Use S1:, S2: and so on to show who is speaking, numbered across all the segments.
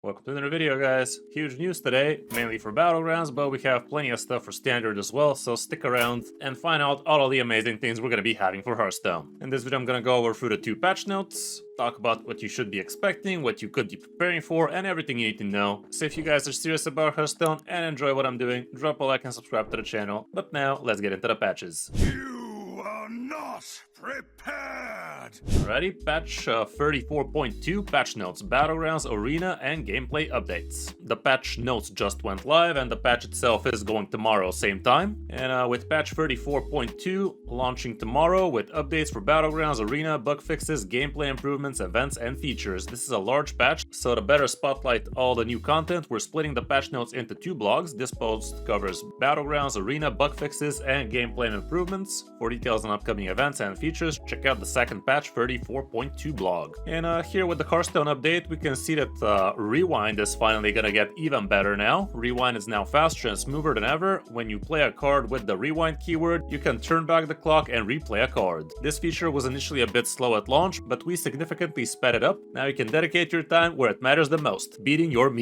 S1: Welcome to another video, guys. Huge news today, mainly for Battlegrounds, but we have plenty of stuff for Standard as well, so stick around and find out all of the amazing things we're going to be having for Hearthstone. In this video, I'm going to go over through the 2 patch notes, talk about what you should be expecting, what you could be preparing for, and everything you need to know. So if you guys are serious about Hearthstone and enjoy what I'm doing, drop a like and subscribe to the channel. But now, let's get into the patches.
S2: You are not prepared!
S1: Alrighty, patch 34.2, patch notes, Battlegrounds, arena, and gameplay updates. The patch notes just went live, and the patch itself is going tomorrow, same time. And with patch 34.2 launching tomorrow with updates for Battlegrounds, arena, bug fixes, gameplay improvements, events, and features. This is a large patch, so to better spotlight all the new content, we're splitting the patch notes into 2 blogs. This post covers Battlegrounds, arena, bug fixes, and gameplay improvements. For details on upcoming events and features, check out the second patch 34.2 blog. And here with the Hearthstone update, we can see that Rewind is finally gonna get even better now. Rewind is now faster and smoother than ever. When you play a card with the Rewind keyword, you can turn back the clock and replay a card. This feature was initially a bit slow at launch, but we significantly sped it up. Now you can dedicate your time where it matters the most, beating your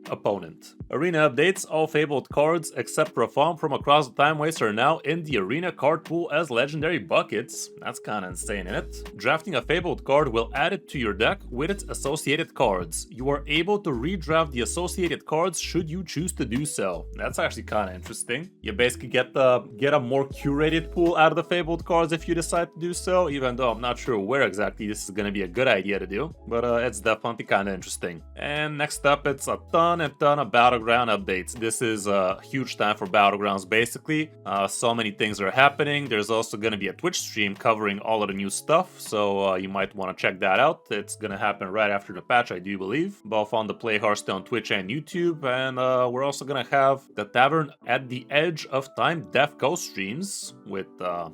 S1: opponent. Arena updates, all fabled cards except Rafaam from across the time waste are now in the arena card pool as legendary buckets. That's kinda insane, isn't it? Drafting a fabled card will add it to your deck with its associated cards. You are able to redraft the associated cards should you choose to do so. That's actually kinda interesting. You basically get a more curated pool out of the fabled cards if you decide to do so, even though I'm not sure where exactly this is gonna be a good idea to do. But it's definitely kinda interesting. And next up, it's a ton of Battleground updates. This is a huge time for Battlegrounds, basically. So many things are happening. There's also going to be a Twitch stream covering all of the new stuff, so you might want to check that out. It's going to happen right after the patch, I do believe, both on the Play Hearthstone Twitch and YouTube. And we're also going to have the Tavern at the Edge of Time Death Ghost streams with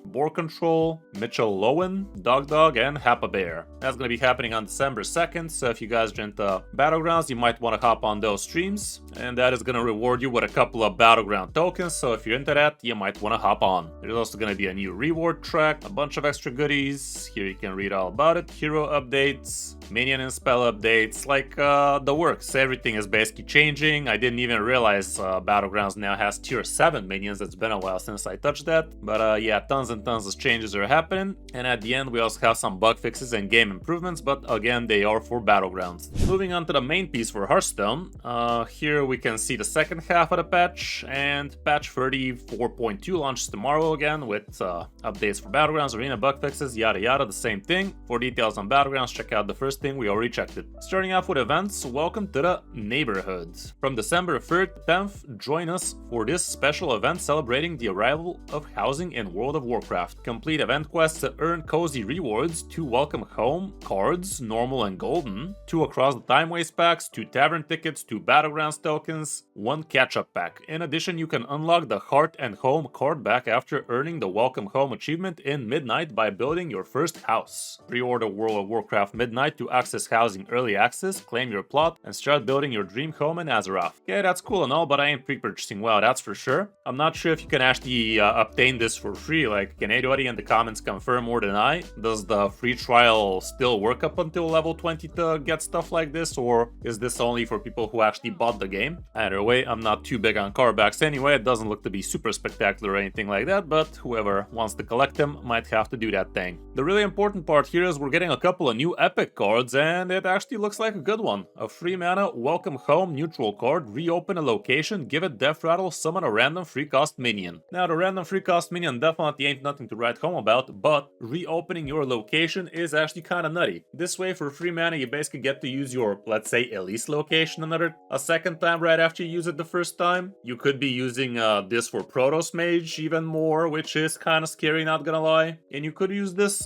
S1: Boar Control, Mitchell Lowen, Dog, and Happa Bear. That's going to be happening on December 2nd, so if you guys are into Battlegrounds, you might want to hop on those streams, and that is going to reward you with a couple of Battleground tokens, so if you're into that, you might want to hop on. There's also going to be a new reward track, a bunch of extra goodies. Here you can read all about it. Hero updates, minion and spell updates, like the works. Everything is basically changing. I didn't even realize Battlegrounds now has tier 7 minions. It's been a while since I touched that, but yeah, tons and tons of changes are happening. And at the end, we also have some bug fixes and game improvements, but again, they are for Battlegrounds. Moving on to the main piece for Hearthstone, here we can see the second half of the patch, and patch 34.2 launches tomorrow again with updates for Battlegrounds, arena, bug fixes, yada yada, the same thing. For details on Battlegrounds, check out the first thing, we already checked it. Starting off with events, welcome to the neighborhood. From December 3rd to 10th, join us for this special event celebrating the arrival of housing in World of Warcraft. Complete event quests to earn cozy rewards, 2 welcome home cards, normal and golden, 2 across the time waste packs, 2 tavern tickets, 2 Battlegrounds tokens, 1 catch-up pack. In addition, you can unlock the Heart and Home card back after earning the Welcome Home achievement in Midnight by building your first house. Pre-order World of Warcraft Midnight to access housing early access, claim your plot, and start building your dream home in Azeroth. Yeah, that's cool and all, but I ain't pre-purchasing WoW, that's for sure. I'm not sure if you can actually obtain this for free. Like, can anybody in the comments confirm or deny? Does the free trial still work up until level 20 to get stuff like this, or is this only for people who actually bought the game? Either way, I'm not too big on card backs anyway. It doesn't look to be super spectacular or anything like that, but whoever wants to collect them might have to do that thing. The really important part here is we're getting a couple of new epic cards, and it actually looks like a good one. A free mana Welcome Home neutral card, reopen a location, give it Death Rattle, summon a random free cost minion. Now, the random free cost minion definitely ain't nothing to write home about, but reopening your location is actually kinda nutty. This way, for free mana, you basically get to use your, let's say, Elise location a second time right after you use it the first time. You could be using this for Protoss Mage even more, which is kind of scary, not gonna lie. And you could use this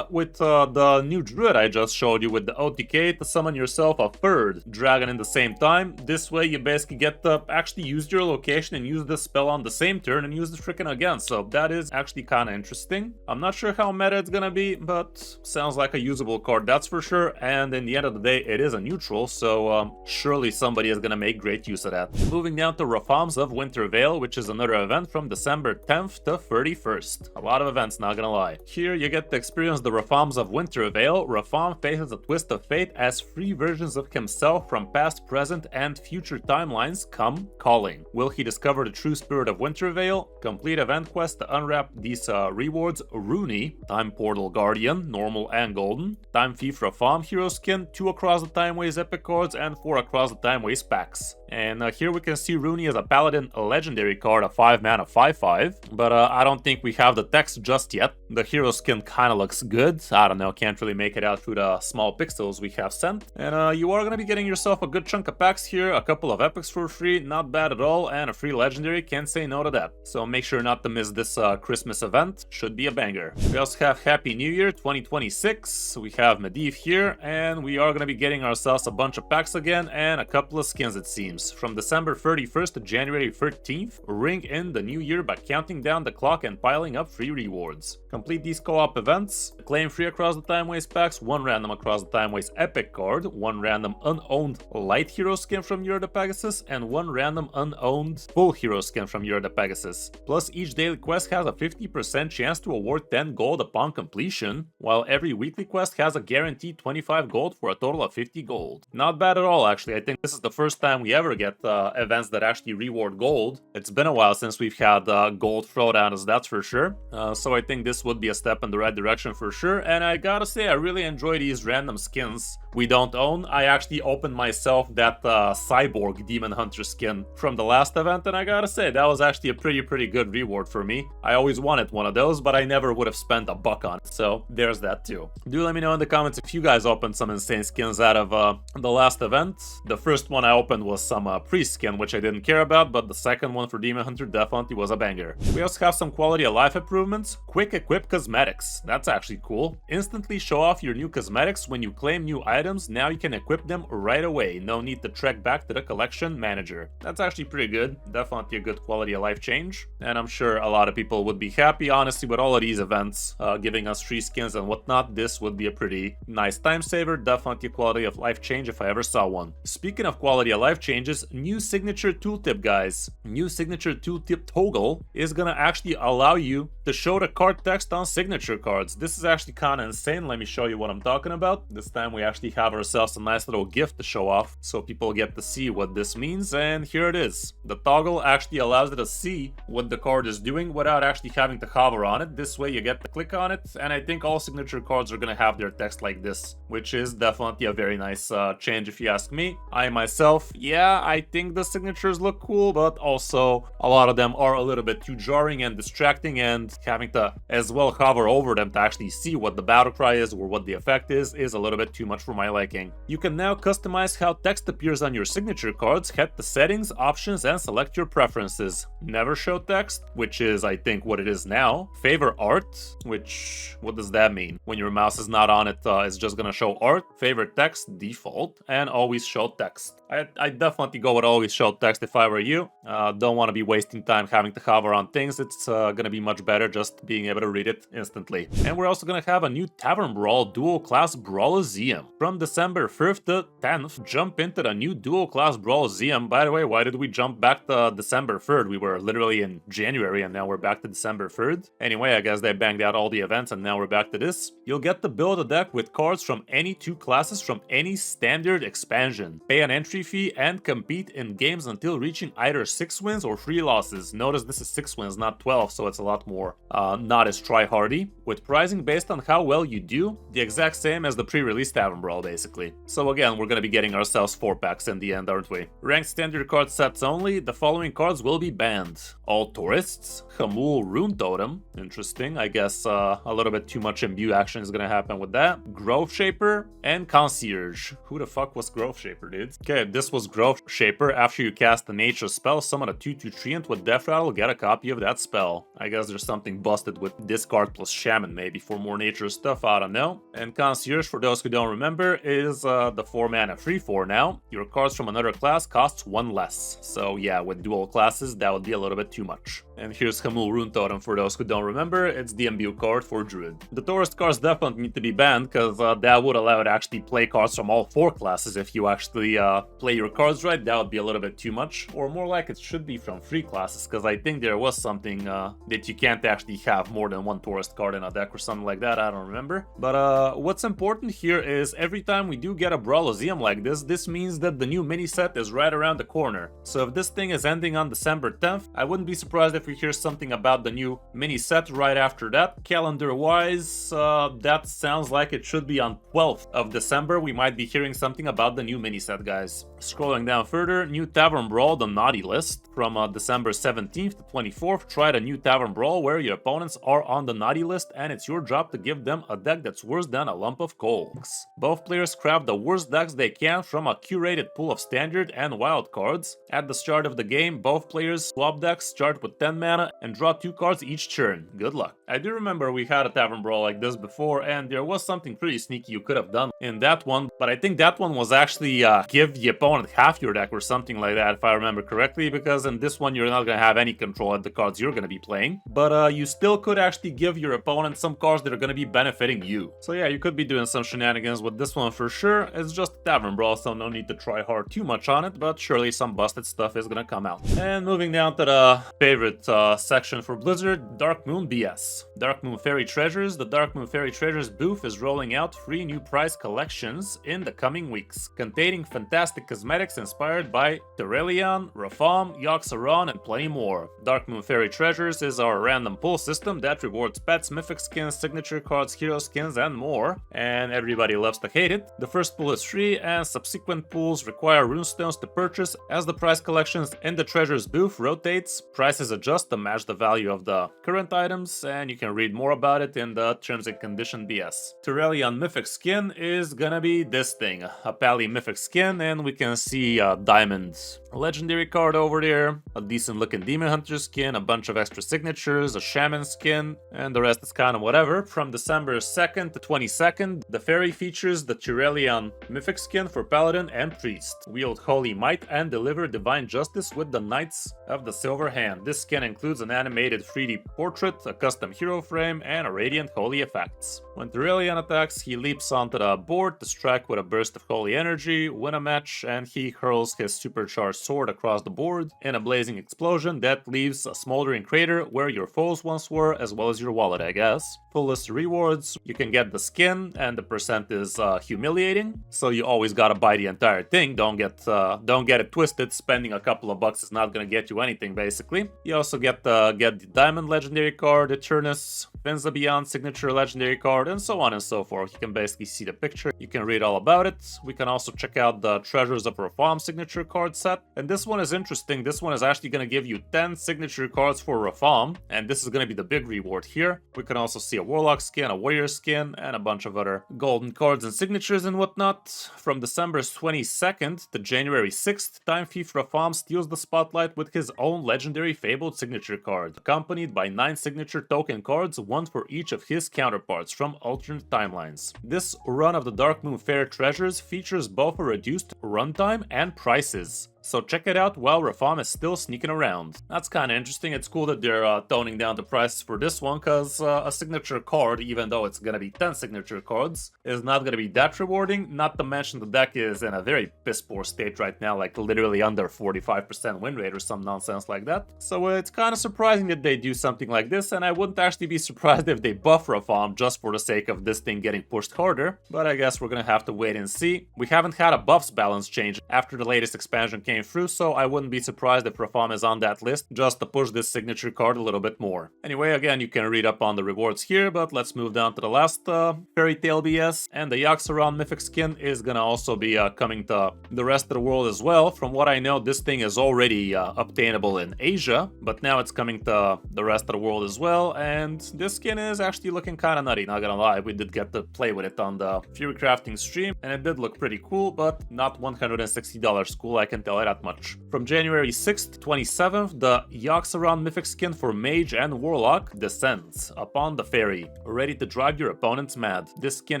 S1: with the new Druid I just showed you with the OTK to summon yourself a third dragon in the same time. This way you basically get to actually use your location and use this spell on the same turn and use the frickin' again. So that is actually kind of interesting. I'm not sure how meta it's gonna be, but sounds like a usable card, that's for sure. And in the end of the day, it is a neutral, so surely somebody is gonna make great use of that. Moving down to Rafaams of Wintervale, which is another event from December 10th to 31st. A lot of events, not gonna lie. Here you get to experience the Rafaams of Wintervale. Rafaam faces a twist of fate as free versions of himself from past, present, and future timelines come calling. Will he discover the true spirit of Wintervale, complete event quest to unwrap these rewards? Rooney, Time Portal Guardian, normal and golden, Time Thief Rafaam hero skin, 2 Across the Timeways epic cards, and 4 Across the Timeways packs. And here we can see Rooney as a Paladin, a legendary card, a 5-mana 5/5, but I don't think we have the text just yet. The hero skin kind of looks good. I don't know, can't really make it out through the small pixels we have sent. And you are going to be getting yourself a good chunk of packs here, a couple of epics for free, not bad at all, and a free legendary, can't say no to that. So make sure not to miss this Christmas event, should be a banger. We also have Happy New Year 2026, we have Medivh here, and we are going to be getting ourselves a bunch of packs again, and a couple of skins it seems. From December 31st to January 13th, ring in the new year by counting down the clock and piling up free rewards. Complete these co-op events, claim free Across the Timeways packs, 1 random Across the Timeways epic card, 1 random unowned light hero skin from Year of the Pegasus, and 1 random unowned full hero skin from Year of the Pegasus. Plus, each daily quest has a 50% chance to award 10 gold upon completion, while every weekly quest has a guaranteed 25 gold for a total of 50 gold. Not bad at all, actually. I think this is the first time we ever get events that actually reward gold. It's been a while since we've had gold throwdowns, that's for sure. So I think this would be a step in the right direction for sure. And I gotta say, I really enjoy these random skins we don't own. I actually opened myself that Cyborg Demon Hunter skin from the last event, and I gotta say, that was actually a pretty good reward for me. I always wanted one of those, but I never would have spent a buck on it, so there's that too. Do let me know in the comments if you guys opened some insane skins out of the last event. The first one I opened was some priest skin, which I didn't care about, but the second one for Demon Hunter definitely was a banger. We also have some quality of life improvements. Quick equip cosmetics, that's actually cool. Instantly show off your new cosmetics when you claim new items. Now you can equip them right away, no need to trek back to the collection manager. That's actually pretty good, definitely a good quality of life change, and I'm sure a lot of people would be happy. Honestly, with all of these events giving us free skins and whatnot, this would be a pretty nice time saver, definitely a quality of life change if I ever saw one. Speaking of quality of life changes, new signature tooltip, guys. New signature tooltip toggle is gonna actually allow you to show the card text on signature cards. This is actually kind of insane. Let me show you what I'm talking about. This time we actually have ourselves a nice little gift to show off so people get to see what this means, and here it is. The toggle actually allows you to see what the card is doing without actually having to hover on it. This way you get to click on it, and I think all signature cards are gonna have their text like this, which is definitely a very nice change if you ask me. I myself, yeah, I think the signatures look cool, but also a lot of them are a little bit too jarring and distracting, and having to as well hover over them to actually see what the battle cry is or what the effect is a little bit too much for my liking. You can now customize how text appears on your signature cards. Head to settings, options, and select your preferences. Never show text, which is I think what it is now. Favor art, which, what does that mean? When your mouse is not on it, it's just gonna show art. Favor text, default, and always show text. I definitely go with always show text if I were you. Don't want to be wasting time having to hover on things. It's gonna be much better just being able to read it instantly. And we're also gonna have a new Tavern Brawl dual class Brawliseum. From December 5th to 10th, jump into the new dual class Brawliseum. By the way, why did we jump back to December 3rd? We were literally in January and now we're back to December 3rd. Anyway, I guess they banged out all the events and now we're back to this. You'll get to build a deck with cards from any 2 classes from any standard expansion. Pay an entry fee and compete in games until reaching either 6 wins or 3 losses. Notice this is 6 wins, not 12, so it's a lot more not as try-hardy. With pricing based on how well you do, the exact same as the pre-release Tavern Brawl, basically. So again, we're gonna be getting ourselves 4 packs in the end, aren't we? Ranked standard card sets only, the following cards will be banned. All Tourists, Hamul Rune Totem, interesting, I guess a little bit too much imbue action is gonna happen with that. Growth Shaper, and Concierge. Who the fuck was Growth Shaper, dude? Okay, this was Growth Shaper. After you cast a nature spell, summon a 2/2 treant with Death Rattle, get a copy of that spell. I guess there's something busted with discard plus Shaman maybe for more nature stuff, I don't know. And Concierge, for those who don't remember, is the 4-mana 3/4 now. Your cards from another class costs 1 less. So yeah, with dual classes, that would be a little bit too much. And here's Hamul Rune Totem for those who don't remember, it's the imbue card for Druid. The tourist cards definitely need to be banned, because that would allow you to actually play cards from all 4 classes. If you actually play your cards right, that would be a little bit too much. Or more like it should be from 3 classes, because I think there was something that you can't actually have more than 1 tourist card in a deck or something like that, I don't remember. But what's important here is every every time we do get a Brawlosium like this means that the new mini set is right around the corner. So if this thing is ending on December 10th, I wouldn't be surprised if we hear something about the new mini set right after that. Calendar-wise, that sounds like it should be on 12th of December. We might be hearing something about the new mini set, guys. Scrolling down further, new Tavern Brawl, the naughty list. From December 17th to 24th, try the new Tavern Brawl where your opponents are on the naughty list and it's your job to give them a deck that's worse than a lump of coal. Both players craft the worst decks they can from a curated pool of standard and wild cards. At the start of the game, both players swap decks, start with 10 mana, and draw 2 cards each turn. Good luck. I do remember we had a Tavern Brawl like this before, and there was something pretty sneaky you could have done in that one, but I think that one was actually give the opponent half your deck or something like that, if I remember correctly, because in this one you're not going to have any control of the cards you're going to be playing, but you still could actually give your opponent some cards that are going to be benefiting you. So yeah, you could be doing some shenanigans with this one for sure. It's just a Tavern Brawl, so no need to try hard too much on it, but surely some busted stuff is going to come out. And moving down to the favorite section for Blizzard, Darkmoon BS. Darkmoon Fairy Treasures. The Darkmoon Fairy Treasures booth is rolling out 3 new prize collections in the coming weeks, containing fantastic cosmetics inspired by Terrelion, Rafaam, Yoxaron, and plenty more. Darkmoon Fairy Treasures is our random pull system that rewards pets, mythic skins, signature cards, hero skins, and more, and everybody loves to hate it. The first pull is free, and subsequent pulls require runestones to purchase. As the prize collections in the Treasures booth rotates, prices adjust to match the value of the current items, and you can read more about it in the terms and condition BS. Terrelion mythic skin is gonna be this thing, a Pally mythic skin, and we can see diamonds. A legendary card over there, a decent looking Demon Hunter skin, a bunch of extra signatures, a Shaman skin, and the rest is kind of whatever. From December 2nd to 22nd, the Fairy features the Terrelion mythic skin for Paladin and Priest. Wield Holy Might and deliver Divine Justice with the Knights of the Silver Hand. This skin includes an animated 3D portrait, a custom hero frame, and a Radiant Holy effects. When Terrelion attacks, he leaps onto the board to strike with a burst of holy energy, win a match, and he hurls his supercharged sword across the board in a blazing explosion that leaves a smoldering crater where your foes once were, as well as your wallet, I guess. Full list of rewards, you can get the skin, and the percent is humiliating, so you always gotta buy the entire thing. Don't get it twisted. Spending a couple of bucks is not gonna get you anything, basically. You also get the Diamond Legendary card, Eternus, Finza Beyond Signature Legendary card, and so on and so forth. You can basically see the picture, you can read all about it. We can also check out the Treasures of Rafaam signature card set, and this one is interesting. This one is actually going to give you 10 signature cards for Rafaam, and this is going to be the big reward here. We can also see a Warlock skin, a Warrior skin, and a bunch of other golden cards and signatures and whatnot. From December 22nd to January 6th, Time Thief Rafaam steals the spotlight with his own legendary Fabled signature card, accompanied by 9 signature token cards, one for each of his counterparts from alternate timelines. This run of the Darkmoon Faire Treasures features both a reduced runtime and prices, so check it out while Rafaam is still sneaking around. That's kind of interesting. It's cool that they're toning down the prices for this one, because a signature card, even though it's gonna be 10 signature cards, is not gonna be that rewarding. Not to mention the deck is in a very piss poor state right now, like literally under 45% win rate or some nonsense like that. So it's kind of surprising that they do something like this, and I wouldn't actually be surprised if they buff Rafaam just for the sake of this thing getting pushed harder, but I guess we're gonna have to wait and see. We haven't had a buffs balance change after the latest expansion came through, so I wouldn't be surprised if Rafaam is on that list just to push this signature card a little bit more. Anyway, again, you can read up on the rewards here, but let's move down to the last Fairy Tale BS, and the Yoxaron mythic skin is gonna also be coming to the rest of the world as well. From what I know, this thing is already obtainable in Asia, but now it's coming to the rest of the world as well, and this skin is actually looking kind of nutty, not gonna lie. We did get to play with it on the Fury Crafting stream, and it did look pretty cool, but not $160 cool, I can tell you that much. From January 6th to 27th, the Yoxaron mythic skin for Mage and Warlock descends upon the Fairy, ready to drive your opponents mad. This skin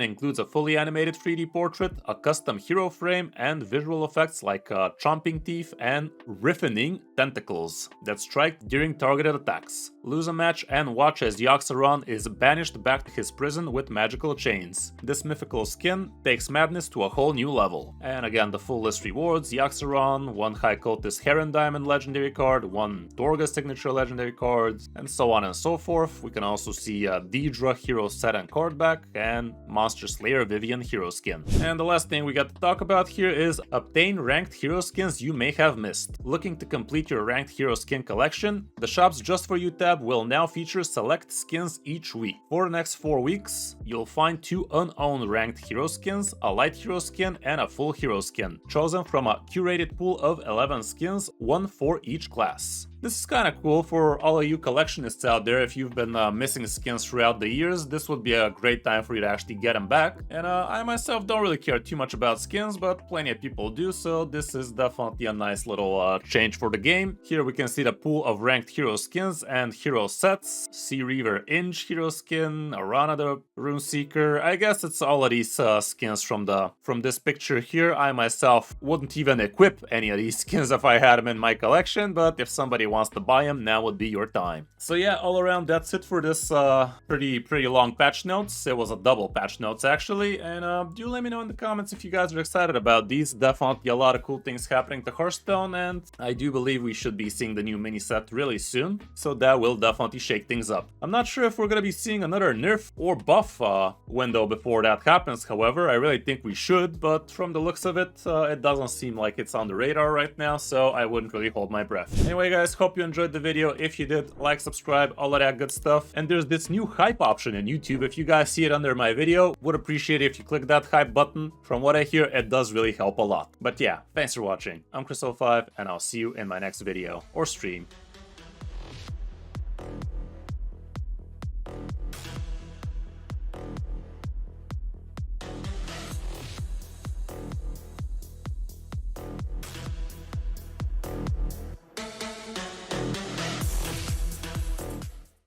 S1: includes a fully animated 3D portrait, a custom hero frame, and visual effects like Chomping Teeth and Riffening Tentacles that strike during targeted attacks. Lose a match and watch as Yoxaron is banished back to his prison with magical chains. This mythical skin takes madness to a whole new level. And again, the full list rewards: Yoxaron, Hearthstone, 1 High Cultist Heron Diamond legendary card, 1 Dorga signature legendary card, and so on and so forth. We can also see Deidre hero set and card back, and Monster Slayer Vivian hero skin. And the last thing we got to talk about here is obtain ranked hero skins you may have missed. Looking to complete your ranked hero skin collection? The Shops Just For You tab will now feature select skins each week. For the next 4 weeks, you'll find 2 unowned ranked hero skins, a light hero skin, and a full hero skin, chosen from a curated pool of 11 skins, 1 for each class. This is kinda cool for all of you collectionists out there. If you've been missing skins throughout the years, this would be a great time for you to actually get them back. And I myself don't really care too much about skins, but plenty of people do, so this is definitely a nice little change for the game. Here we can see the pool of ranked hero skins and hero sets. Sea Reaver Inge hero skin, Arana the Runeseeker. I guess it's all of these skins from this picture here. I myself wouldn't even equip any of these skins if I had them in my collection, but if somebody wants to buy them, now would be your time. So yeah, all around that's it for this pretty long patch notes. It was a double patch notes actually, and do let me know in the comments if you guys are excited about these. Definitely a lot of cool things happening to Hearthstone, and I do believe we should be seeing the new mini set really soon, so that will definitely shake things up. I'm not sure if we're gonna be seeing another nerf or buff window before that happens, however. I really think we should, but from the looks of it, it doesn't seem like it's on the radar right now, so I wouldn't really hold my breath. Anyway guys, hope you enjoyed the video. If you did, like, subscribe, all of that good stuff. And there's this new hype option in YouTube. If you guys see it under my video, would appreciate it if you click that hype button. From what I hear, it does really help a lot. But yeah, thanks for watching. I'm Kris05, and I'll see you in my next video or stream.